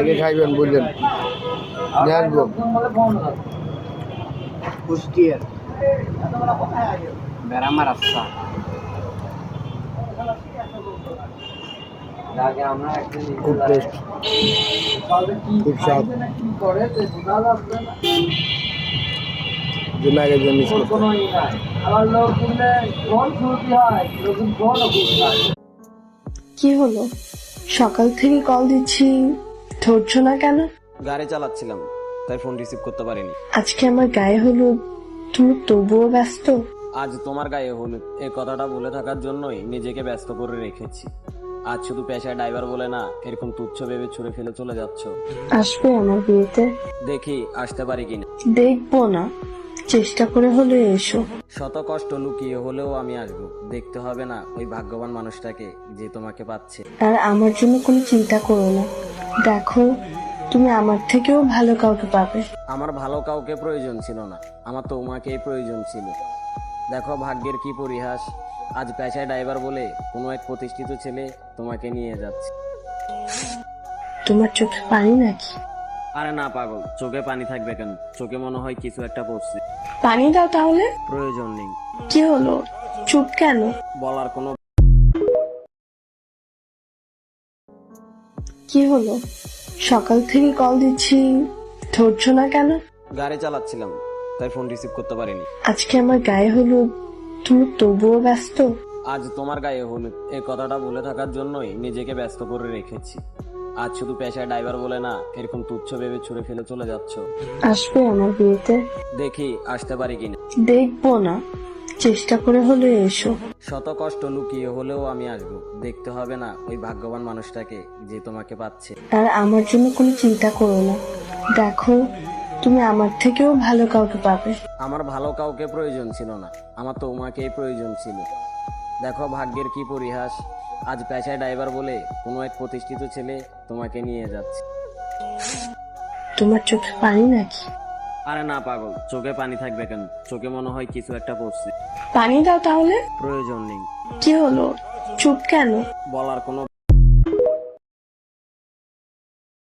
কে খাইবেন বললেন? নিয়ে আসবো। কুষ্টিয়ার বেড়ামা রাস্তা। খুব টেস্ট, খুব স্বাদ। জন্য আগে যে মিস করতে। কি হলো? সকাল থেকে কল দিচ্ছি, ধরছো না কেন? গাড়ি চালাচ্ছিলাম, তাই ফোন রিসিভ করতে পারিনি। আজকে আমার গায়ে হলুদ, তুমি তবুও ব্যস্ত? আজ তোমার গায়ে হলুদ এই কথাটা বলে থাকার জন্যই নিজেকে ব্যস্ত করে রেখেছি। আজ শুধু পেশায় ড্রাইভার বলে না, এরকম তুচ্ছ ভেবে ছুড়ে ফেলে চলে যাচ্ছ। আসবে আমার বিয়েতে? দেখি আসতে পারি কিনা। দেখবো না, চেষ্টা করে হলে এসো। শত কষ্ট লুকিয়ে হলেও আমি আসবো। দেখতে হবে না ওই ভাগ্যবান মানুষটাকে যে তোমাকে পাচ্ছে। আর আমার জন্য কোনো চিন্তা করো না, দেখো তুমি আমার থেকেও ভালো কাউকে পাবে। আমার ভালো কাউকে প্রয়োজন ছিল না, আমার তোমাকেই প্রয়োজন ছিল। দেখো ভাগ্যের কি পরিহাস, আজ পেশায় ড্রাইভার বলে কোনো এক প্রতিষ্ঠিত ছেলে তোমাকে নিয়ে যাচ্ছে। তোমার চোখে পানি নাকি? আরে না পাগল, চোখে পানি থাকবে কেন? চোখে মনে হয় কিছু একটা পড়ছে। পানি দাও তাহলে। প্রয়োজন নেই। কি হলো, চুপ কেন? বলার কোনো কি হলো? সকাল থেকে কল দিচ্ছি, ধরছো না কেন? গাড়ি চালাচ্ছিলাম, তাই ফোন রিসিভ করতে পারিনি। আজকে আমার গায়ে হলুদ, তুমি তবুও ব্যস্ত? আজ তোমার গায়ে হলুদ এই কথাটা বলে থাকার জন্যই নিজেকে ব্যস্ত করে রেখেছি। আজ শুধু পেশায় ড্রাইভার বলে না, এরকম তুচ্ছ ভেবে ছুড়ে ফেলে চলে যাচ্ছ। আসবে আমার বিয়েতে? দেখি আসতে পারি কিনা। দেখবো না, চেষ্টা করে হলে এসো। শত কষ্ট লুকিয়ে হলেও আমি আসবো। দেখতে হবে না ওই ভাগ্যবান মানুষটাকে যে তোমাকে পাচ্ছে। আর আমার জন্য কোনো চিন্তা করো না, দেখো তুমি আমার থেকেও ভালো কাউকে পাবে। আমার ভালো কাউকে প্রয়োজন ছিল না, আমার তোমাকেই প্রয়োজন ছিল। দেখো ভাগ্যের কি পরিহাস, আজ পেশায় ড্রাইভার বলে কোনো এক প্রতিষ্ঠিত ছেলে তোমাকে নিয়ে যাচ্ছে। তোমার চোখে পানি নাকি? আরে না পাগল, চোখে পানি থাকবে কেন? চোখে মনে হয় কিছু একটা পড়ছে। পানি দাও তাহলে। প্রয়োজন নেই। কি হলো, চুপ কেন? বলার কোনো